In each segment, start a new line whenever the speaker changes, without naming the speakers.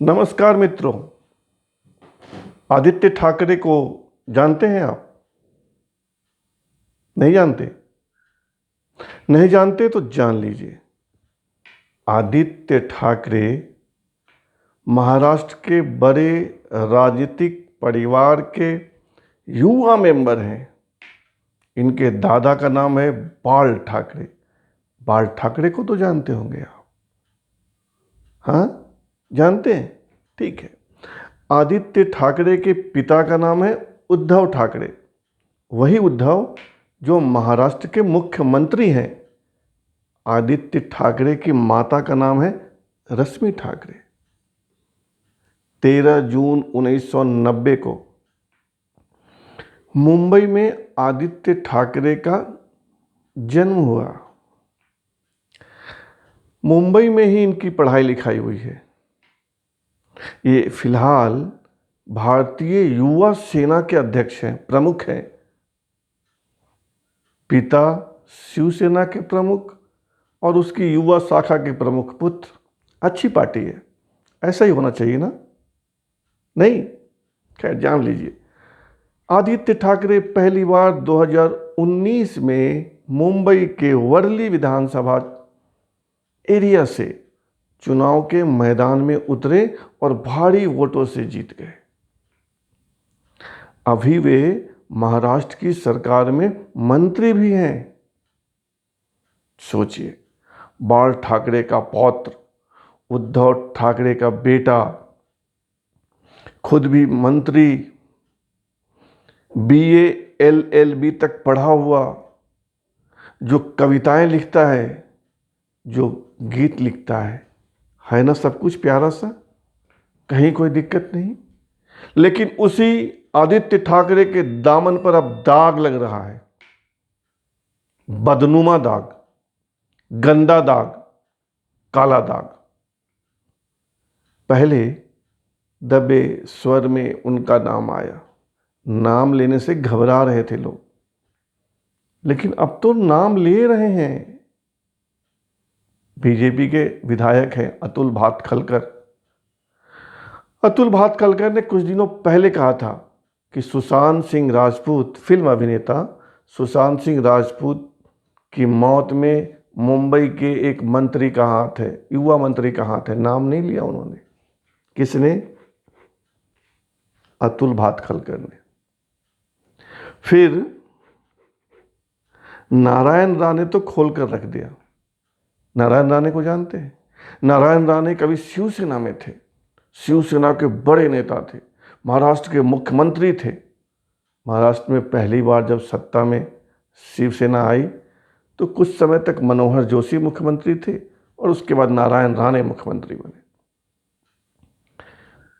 नमस्कार मित्रों। आदित्य ठाकरे को जानते हैं आप? नहीं जानते? नहीं जानते तो जान लीजिए। आदित्य ठाकरे महाराष्ट्र के बड़े राजनीतिक परिवार के युवा मेंबर हैं। इनके दादा का नाम है बाल ठाकरे। बाल ठाकरे को तो जानते होंगे आप? हाँ, जानते हैं? ठीक है। आदित्य ठाकरे के पिता का नाम है उद्धव ठाकरे। वही उद्धव जो महाराष्ट्र के मुख्यमंत्री हैं। आदित्य ठाकरे की माता का नाम है रश्मि ठाकरे। 13 जून 1990 को मुंबई में आदित्य ठाकरे का जन्म हुआ। मुंबई में ही इनकी पढ़ाई लिखाई हुई है। ये फिलहाल भारतीय युवा सेना के अध्यक्ष हैं, प्रमुख हैं। पिता शिवसेना के प्रमुख और उसकी युवा शाखा के प्रमुख पुत्र। अच्छी पार्टी है, ऐसा ही होना चाहिए ना? नहीं? खैर, जान लीजिए। आदित्य ठाकरे पहली बार 2019 में मुंबई के वर्ली विधानसभा एरिया से चुनाव के मैदान में उतरे और भारी वोटों से जीत गए। अभी वे महाराष्ट्र की सरकार में मंत्री भी हैं। सोचिए, बाल ठाकरे का पौत्र, उद्धव ठाकरे का बेटा, खुद भी मंत्री, BA LLB तक पढ़ा हुआ, जो कविताएं लिखता है, जो गीत लिखता है ना सब कुछ प्यारा सा, कहीं कोई दिक्कत नहीं। लेकिन उसी आदित्य ठाकरे के दामन पर अब दाग लग रहा है। बदनुमा दाग, गंदा दाग, काला दाग। पहले दबे स्वर में उनका नाम आया। नाम लेने से घबरा रहे थे लोग, लेकिन अब तो नाम ले रहे हैं। बीजेपी के विधायक हैं अतुल भातखलकर। अतुल भातखलकर ने कुछ दिनों पहले कहा था कि सुशांत सिंह राजपूत, फिल्म अभिनेता सुशांत सिंह राजपूत की मौत में मुंबई के एक मंत्री का हाथ है, युवा मंत्री का हाथ है। नाम नहीं लिया उन्होंने। किसने? अतुल भातखलकर ने। फिर नारायण राणे तो खोल कर रख दिया। नारायण राणे को जानते हैं? नारायण राणे कभी शिवसेना में थे, शिवसेना के बड़े नेता थे, महाराष्ट्र के मुख्यमंत्री थे। महाराष्ट्र में पहली बार जब सत्ता में शिवसेना आई तो कुछ समय तक मनोहर जोशी मुख्यमंत्री थे और उसके बाद नारायण राणे मुख्यमंत्री बने।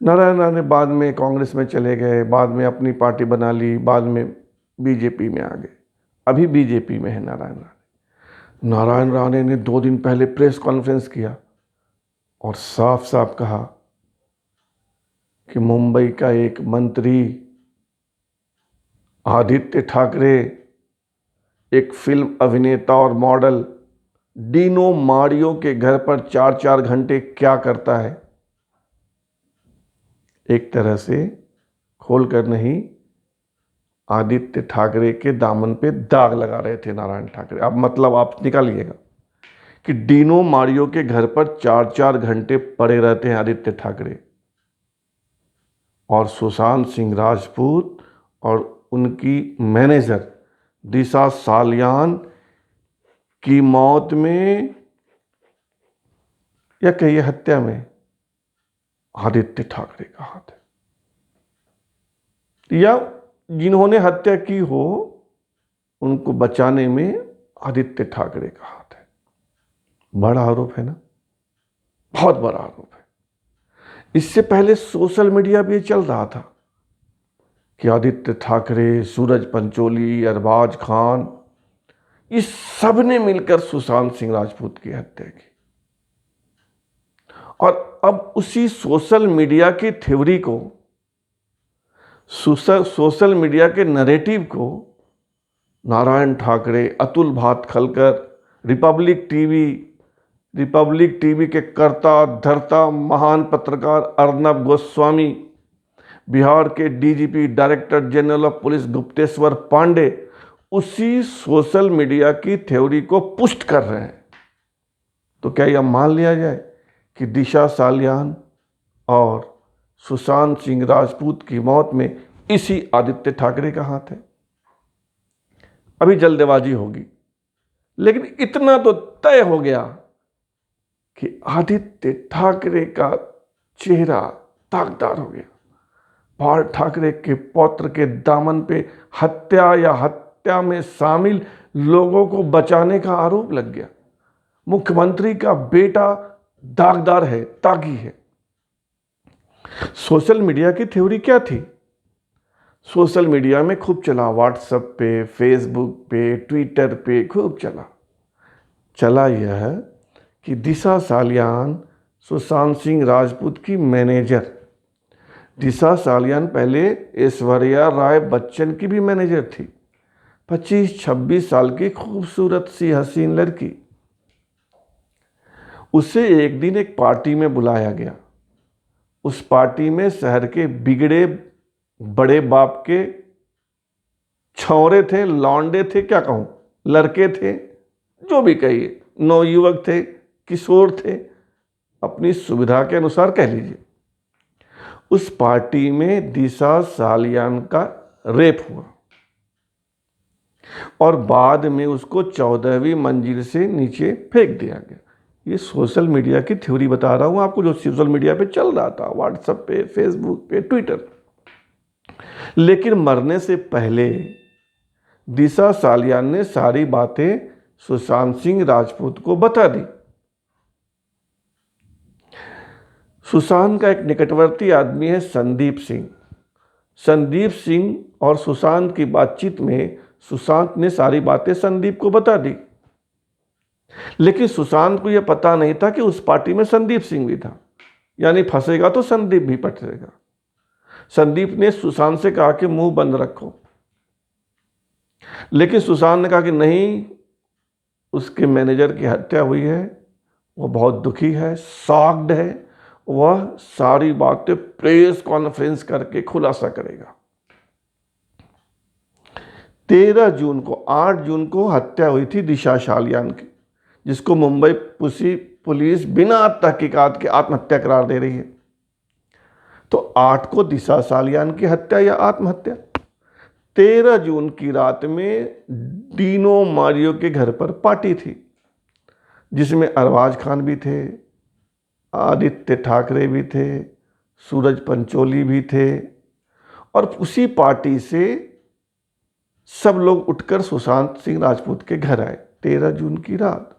नारायण राणे बाद में कांग्रेस में चले गए, बाद में अपनी पार्टी बना ली, बाद में बीजेपी में आ गए। अभी बीजेपी में है नारायण राणे। नारायण राणे ने 2 दिन पहले प्रेस कॉन्फ्रेंस किया और साफ साफ कहा कि मुंबई का एक मंत्री आदित्य ठाकरे, एक फिल्म अभिनेता और मॉडल डीनो मारियो के घर पर 4-4 घंटे क्या करता है। एक तरह से खोलकर नहीं, आदित्य ठाकरे के दामन पे दाग लगा रहे थे नारायण ठाकरे। अब मतलब आप निकालिएगा कि डीनो मारियो के घर पर 4-4 घंटे पड़े रहते हैं आदित्य ठाकरे, और सुशांत सिंह राजपूत और उनकी मैनेजर दिशा सालियान की मौत में या कहिए हत्या में आदित्य ठाकरे का हाथ है, या जिन्होंने हत्या की हो उनको बचाने में आदित्य ठाकरे का हाथ है। बड़ा आरोप है ना? बहुत बड़ा आरोप है। इससे पहले सोशल मीडिया पे चल रहा था कि आदित्य ठाकरे, सूरज पंचोली, अरबाज खान, इस सब ने मिलकर सुशांत सिंह राजपूत की हत्या की। और अब उसी सोशल मीडिया की थ्योरी को, सोशल मीडिया के नैरेटिव को Narayan Thackeray, Atul Bhatkhalkar, Republic TV, Republic TV के कर्ता धर्ता महान पत्रकार अर्नब गोस्वामी, बिहार के DGP director general of police Gupteshwar Pandey उसी सोशल मीडिया की थ्योरी को पुष्ट कर रहे हैं। तो क्या यह मान लिया जाए कि दिशा सालियान और सुशांत सिंह राजपूत की मौत में इसी आदित्य ठाकरे का हाथ है? अभी जल्दबाजी होगी, लेकिन इतना तो तय हो गया कि आदित्य ठाकरे का चेहरा दागदार हो गया। बाल ठाकरे के पौत्र के दामन पे हत्या या हत्या में शामिल लोगों को बचाने का आरोप लग गया। मुख्यमंत्री का बेटा दागदार है, तागी है। सोशल मीडिया की थ्योरी क्या थी? सोशल मीडिया में खूब चला, व्हाट्सएप पे, फेसबुक पे, ट्विटर पे खूब चला यह कि दिशा सालियान सुशांत सिंह राजपूत की मैनेजर। दिशा सालियान पहले ऐश्वर्या राय बच्चन की भी मैनेजर थी। 25-26 साल की खूबसूरत सी हसीन लड़की। उसे एक दिन एक पार्टी में बुलाया गया। उस पार्टी में शहर के बिगड़े बड़े बाप के छौरे थे, लौंडे थे, क्या कहूं, लड़के थे, जो भी कहिए, नवयुवक थे, किशोर थे, अपनी सुविधा के अनुसार कह लीजिए। उस पार्टी में दिशा सालियान का रेप हुआ और बाद में उसको 14वीं मंजिल से नीचे फेंक दिया गया। ये सोशल मीडिया की थ्योरी बता रहा हूं आपको, जो सोशल मीडिया पे चल रहा था, व्हाट्सएप पे, फेसबुक पे, ट्विटर। लेकिन मरने से पहले दिशा सालियान ने सारी बातें सुशांत सिंह राजपूत को बता दी। सुशांत का एक निकटवर्ती आदमी है संदीप सिंह। संदीप सिंह और सुशांत की बातचीत में सुशांत ने सारी बातें संदीप को बता दी। लेकिन सुशांत को यह पता नहीं था कि उस पार्टी में संदीप सिंह भी था, यानी फंसेगा तो संदीप भी फंसेगा। संदीप ने सुशांत से कहा कि मुंह बंद रखो, लेकिन सुशांत ने कहा कि नहीं, उसके मैनेजर की हत्या हुई है, वो बहुत दुखी है, शॉक्ड है, वह सारी बातें प्रेस कॉन्फ्रेंस करके खुलासा करेगा। 13 जून को 8 जून को हत्या हुई थी दिशा सालियान की, जिसको मुंबई पुलिस बिना तहकीकात के आत्महत्या करार दे रही है। तो 8 को दिशा सालियान की हत्या या आत्महत्या। 13 जून की रात में डीनो मारियो के घर पर पार्टी थी, जिसमें अरबाज खान भी थे, आदित्य ठाकरे भी थे, सूरज पंचोली भी थे। और उसी पार्टी से सब लोग उठकर सुशांत सिंह राजपूत के घर आए। 13 जून की रात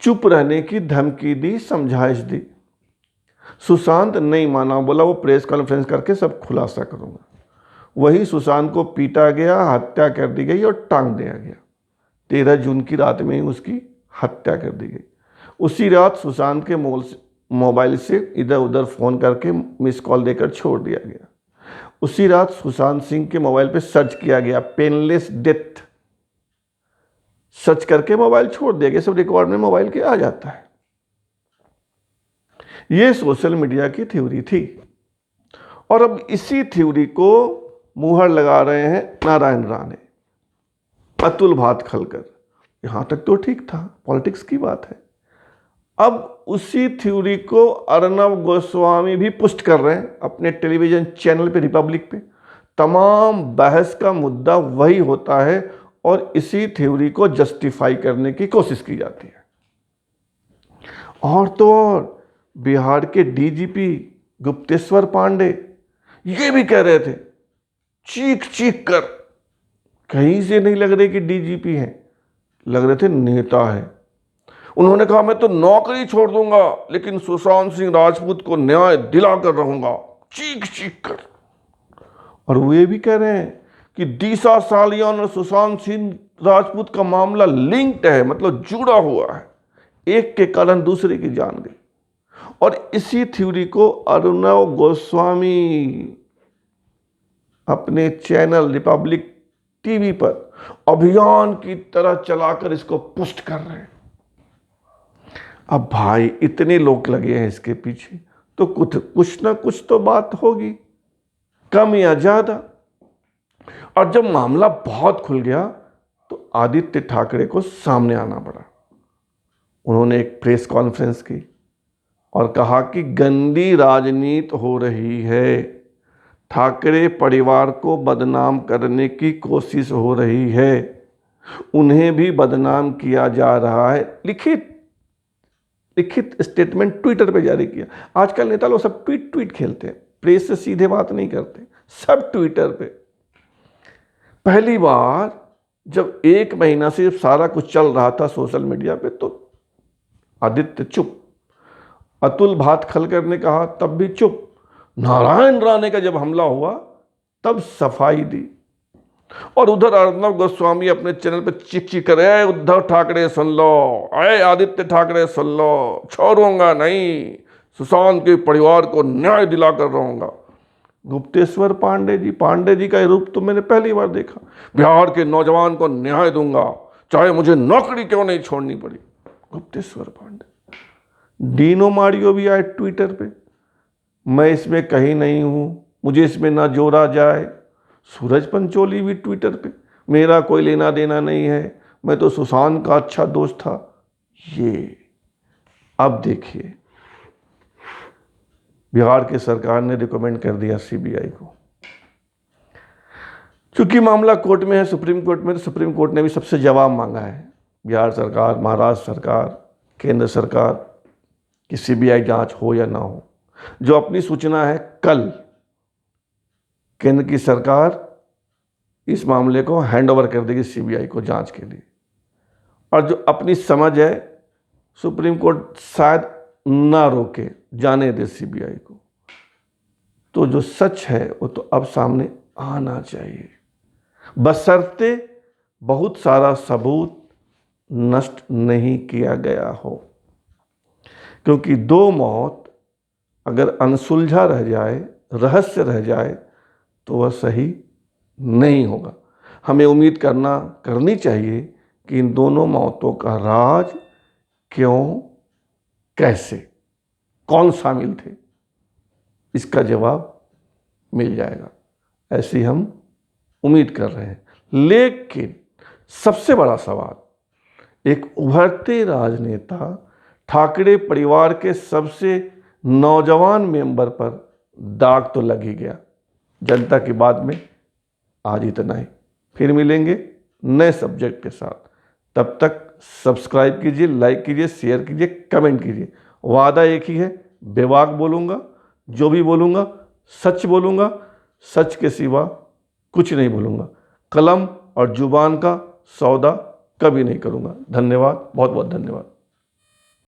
चुप रहने की धमकी दी, समझाइश दी। सुशांत नहीं माना, बोला वो प्रेस कॉन्फ्रेंस करके सब खुलासा करूंगा। वही सुशांत को पीटा गया, हत्या कर दी गई और टांग दिया गया। 13 जून की रात में ही उसकी हत्या कर दी गई। उसी रात सुशांत के मोबाइल से इधर उधर फ़ोन करके मिस कॉल देकर छोड़ दिया गया। उसी रात सुशांत सिंह के मोबाइल पे सर्च किया गया, पेनलेस डेथ सर्च करके मोबाइल छोड़ दिया गया। सब रिकॉर्ड में मोबाइल के आ जाता है। ये सोशल मीडिया की थ्योरी थी और अब इसी थ्योरी को मुहर लगा रहे हैं नारायण राणे, अतुल भातखलकर। यहां तक तो ठीक था, पॉलिटिक्स की बात है। अब उसी थ्योरी को अर्नब गोस्वामी भी पुष्ट कर रहे हैं अपने टेलीविजन चैनल पे, रिपब्लिक पे। तमाम बहस का मुद्दा वही होता है और इसी थ्योरी को जस्टिफाई करने की कोशिश की जाती है। और तो और बिहार के डीजीपी गुप्तेश्वर पांडे ये भी कह रहे थे, चीख चीख कर, कहीं से नहीं लग रहे कि डीजीपी हैं, लग रहे थे नेता है। उन्होंने कहा मैं तो नौकरी छोड़ दूंगा लेकिन सुशांत सिंह राजपूत को न्याय दिला कर रहूंगा, चीख चीख कर। और वे भी कह रहे हैं कि दिशा सालियान और सुशांत सिंह राजपूत का मामला लिंक्ड है, मतलब जुड़ा हुआ है, एक के कारण दूसरे की जान गई। और इसी थ्योरी को अर्नब गोस्वामी अपने चैनल रिपब्लिक टीवी पर अभियान की तरह चलाकर इसको पुष्ट कर रहे हैं। अब भाई इतने लोग लगे हैं इसके पीछे, तो कुछ ना कुछ तो बात होगी, कम या ज्यादा। और जब मामला बहुत खुल गया तो आदित्य ठाकरे को सामने आना पड़ा। उन्होंने एक प्रेस कॉन्फ्रेंस की और कहा कि गंदी राजनीति हो रही है, ठाकरे परिवार को बदनाम करने की कोशिश हो रही है, उन्हें भी बदनाम किया जा रहा है। लिखित स्टेटमेंट ट्विटर पे जारी किया। आजकल नेता लोग सब ट्वीट खेलते हैं, प्रेस से सीधे बात नहीं करते, सब ट्विटर पे। पहली बार जब 1 महीना से सारा कुछ चल रहा था सोशल मीडिया पे, तो आदित्य चुप, अतुल भातखलकर ने कहा तब भी चुप, नारायण राणे का जब हमला हुआ तब सफाई दी, और उधर अर्नब गोस्वामी अपने चैनल पे चिक चिक करे, उद्धव ठाकरे सुन लो, अरे आदित्य ठाकरे सुन लो, छोड़ूंगा नहीं, सुशांत के परिवार को न्याय दिलाकर रहूंगा। गुप्तेश्वर पांडे जी का रूप तो मैंने पहली बार देखा, बिहार के नौजवान को न्याय दूंगा चाहे मुझे नौकरी क्यों नहीं छोड़नी पड़ी। गुप्तेश्वर पांडे, डीनो मारियो भी आए ट्विटर पे, मैं इसमें कहीं नहीं हूं, मुझे इसमें ना जोड़ा जाए। सूरज पंचोली भी ट्विटर पे, मेरा कोई लेना देना नहीं है, मैं तो सुशांत का अच्छा दोस्त था। ये अब देखिए, बिहार की सरकार ने रिकमेंड कर दिया सीबीआई को, चूंकि मामला कोर्ट में है, सुप्रीम कोर्ट में, तो सुप्रीम कोर्ट ने भी सबसे जवाब मांगा है, बिहार सरकार, महाराष्ट्र सरकार, केंद्र सरकार, कि सीबीआई जांच हो या ना हो। जो अपनी सूचना है, कल केंद्र की सरकार इस मामले को हैंडओवर कर देगी सीबीआई को जांच के लिए, और जो अपनी समझ है, सुप्रीम कोर्ट शायद ना रोके, जाने दे सीबीआई को। तो जो सच है वो तो अब सामने आना चाहिए, बशर्ते बहुत सारा सबूत नष्ट नहीं किया गया हो, क्योंकि 2 मौत अगर अनसुलझा रह जाए, रहस्य रह जाए, तो वह सही नहीं होगा। हमें उम्मीद करनी चाहिए कि इन दोनों मौतों का राज क्यों, कैसे, कौन शामिल थे, इसका जवाब मिल जाएगा, ऐसी हम उम्मीद कर रहे हैं। लेकिन सबसे बड़ा सवाल, एक उभरते राजनेता, ठाकरे परिवार के सबसे नौजवान मेंबर पर दाग तो लग ही गया। जनता की बात में आज इतना ही, फिर मिलेंगे नए सब्जेक्ट के साथ। तब तक सब्सक्राइब कीजिए, लाइक कीजिए, शेयर कीजिए, कमेंट कीजिए। वादा एक ही है, बेबाक बोलूँगा, जो भी बोलूँगा सच बोलूँगा, सच के सिवा कुछ नहीं बोलूँगा। कलम और जुबान का सौदा कभी नहीं करूँगा। धन्यवाद, बहुत बहुत धन्यवाद।